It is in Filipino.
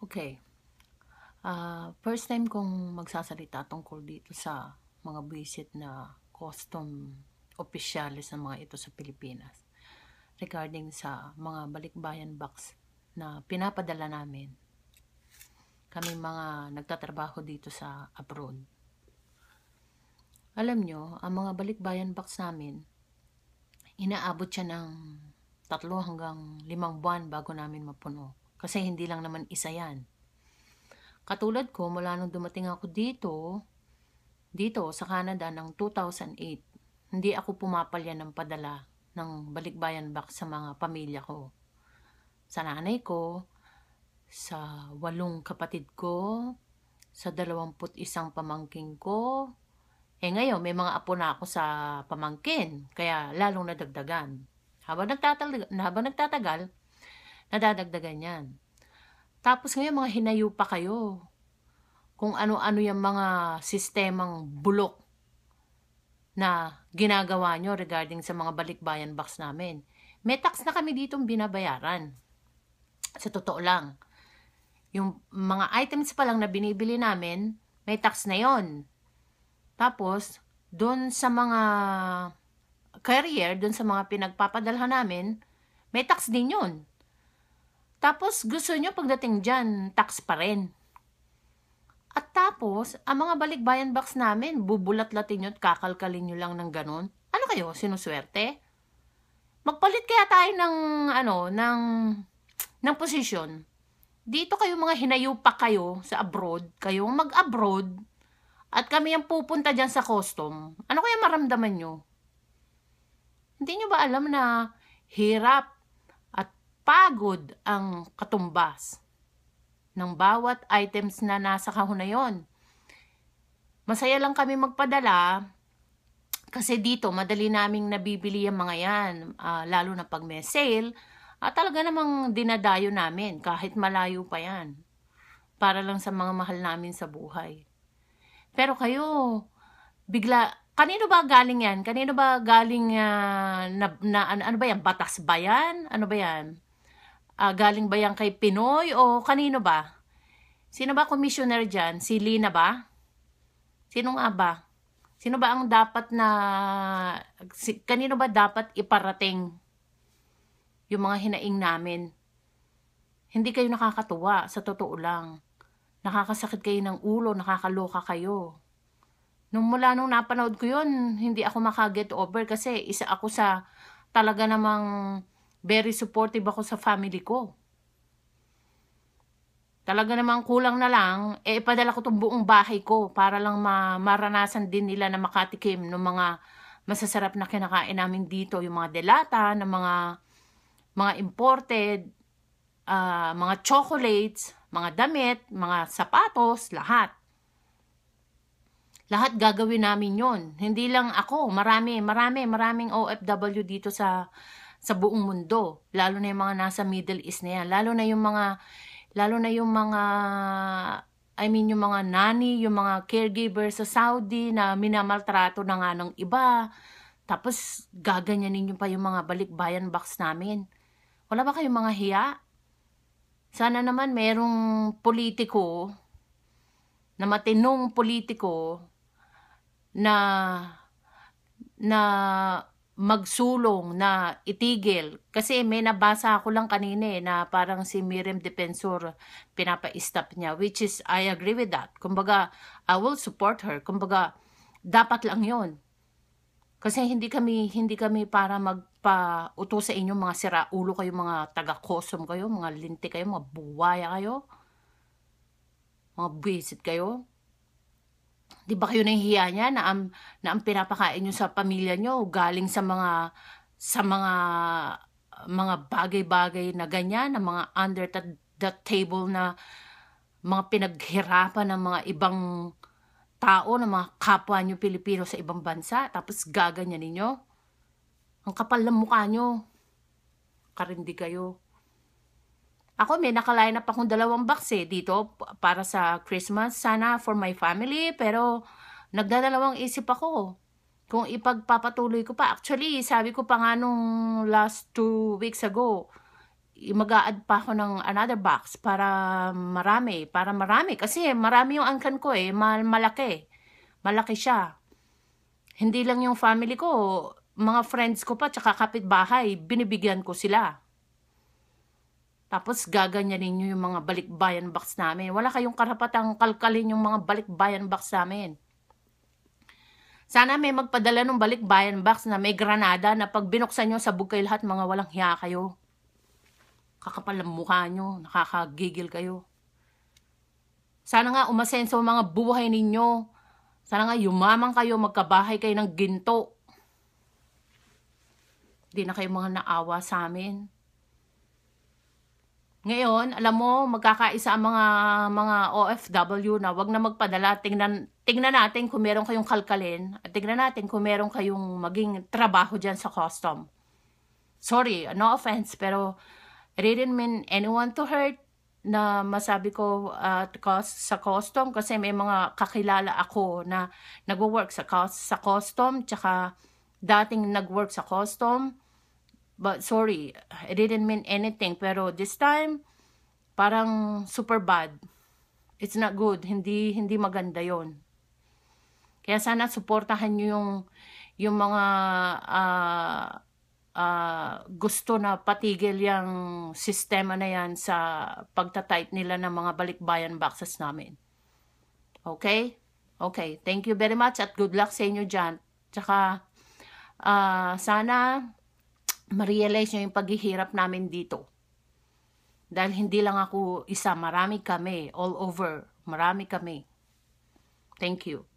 Okay. First time kong magsasalita tungkol dito sa mga buwisit na custom opisyalis ng mga ito sa Pilipinas regarding sa mga balikbayan box na pinapadala namin. Kami mga nagtatrabaho dito sa abroad. Alam nyo, ang mga balikbayan box namin, inaabot siya ng 3 hanggang 5 buwan bago namin mapuno. Kasi hindi lang naman isa yan. Katulad ko, mula nung dumating ako dito sa Canada ng 2008, hindi ako pumapalya ng padala ng balikbayan box sa mga pamilya ko. Sa nanay ko, sa 8 kapatid ko, sa 21 pamangkin ko. Ngayon, may mga apo na ako sa pamangkin, kaya lalong nadagdagan. Habang nagtatagal, nadadagdagan yan. Tapos ngayon, mga hinayo pa kayo. Kung ano-ano yung mga sistemang bulok na ginagawa nyo regarding sa mga balikbayan box namin. May tax na kami ditong binabayaran. Sa totoo lang. Yung mga items pa lang na binibili namin, may tax na yon. Tapos, doon sa mga carrier, doon sa mga pinagpapadalhan namin, may tax din yun. Tapos, gusto nyo pagdating dyan, tax pa rin. At tapos, ang mga balikbayan box namin, bubulat-latin nyo at kakalkalin nyo lang ng ganun. Ano kayo, sinuswerte? Magpalit kaya tayo ng posisyon. Dito kayo mga hinayo pa kayo sa abroad, kayong mag-abroad, at kami ang pupunta dyan sa custom. Ano kaya maramdaman nyo? Hindi nyo ba alam na hirap at pagod ang katumbas ng bawat items na nasa kahon na yon? Masaya lang kami magpadala kasi dito madali naming nabibili ang mga yan, lalo na pag may sale. Talaga namang dinadayo namin kahit malayo pa yan para lang sa mga mahal namin sa buhay. Pero kayo, bigla, kanino ba galing yan? Kanino ba galing, ano ba yan? Batas ba yan? Ano ba yan? Galing ba yan kay Pinoy o kanino ba? Sino ba commissioner dyan? Si Lina ba? Sino nga ba? Sino ba ang dapat kanino ba dapat iparating yung mga hinaing namin? Hindi kayo nakakatuwa, sa totoo lang. Nakakasakit kayo ng ulo, nakakaloka kayo. Nung napanood ko yun, hindi ako makaget over kasi isa ako sa talaga namang very supportive ako sa family ko. Talaga namang kulang na lang, ipadala ko itong buong bahay ko para lang maranasan din nila na makatikim ng mga masasarap na kinakain namin dito. Yung mga delata, ng mga imported, mga chocolates, mga damit, mga sapatos, lahat. Lahat gagawin namin yon. Hindi lang ako, maraming OFW dito sa buong mundo. Lalo na yung mga nasa Middle East na yan. Lalo na yung mga yung mga nanny, yung mga caregiver sa Saudi na minamaltrato na nga ng iba. Tapos gaganyanin nyo pa yung mga balikbayan box namin. Wala ba kayong mga hiya? Sana naman merong politiko, na matinong politiko, na magsulong, na itigil. Kasi may nabasa ako lang kanina na parang si Miriam Defensor pinapa-stop niya, which is, I agree with that. Kumbaga, I will support her. Kumbaga, dapat lang yon. Kasi hindi kami para magpa-utos sa inyo, mga siraulo kayo, mga taga-custom kayo, mga linti kayo, mga buwaya kayo, mga buwisit kayo. Di ba kayo nahihiya niya na ang pinapakain nyo sa pamilya nyo galing sa mga bagay-bagay na ganyan, na mga under the table na mga pinaghirapan ng mga ibang tao, ng mga kapwa nyo Pilipino sa ibang bansa, tapos gaganyan ninyo? Ang kapal ng mukha nyo. Karindi kayo. Ako, may nakaline up akong 2 box dito para sa Christmas. Sana for my family, pero nagdadalawang isip ako kung ipagpapatuloy ko pa. Actually, sabi ko pa nga nung last 2 weeks ago, mag-a-add pa ako ng another box para marami. Kasi marami yung angkan ko eh, malaki. Malaki siya. Hindi lang yung family ko, mga friends ko pa, tsaka kapitbahay, binibigyan ko sila. Tapos gaganyanin nyo yung mga balikbayan box namin. Wala kayong karapatang kalkalin yung mga balikbayan box namin. Sana may magpadala ng balikbayan box na may granada na pag binuksan nyo, sabog kayo lahat, mga walang hiya kayo. Kakapal ang mukha nyo, nakakagigil kayo. Sana nga umasenso ang mga buhay ninyo. Sana nga yumaman kayo, magkabahay kayo ng ginto. Hindi na kayo mga naawa sa amin. Ngayon, alam mo, magkakaisa ang mga OFW na wag na magpadala. Tingnan natin kung meron kayong kalkalin. At tingnan natin kung meron kayong maging trabaho dyan sa custom. Sorry, no offense, pero I didn't mean anyone to hurt na masabi ko sa custom kasi may mga kakilala ako na nagwo-work sa custom tsaka dating nag-work sa custom. But sorry, I didn't mean anything. Pero this time, parang super bad. It's not good. Hindi maganda yon. Kaya sana suportahan nyo yung mga gusto na patigil yung sistema na yan sa pagtatype nila ng mga balikbayan boxes namin. Okay? Okay. Thank you very much at good luck sa inyo dyan. Tsaka, sana ma-realize nyo yung paghihirap namin dito. Dahil hindi lang ako isa, marami kami, all over, marami kami. Thank you.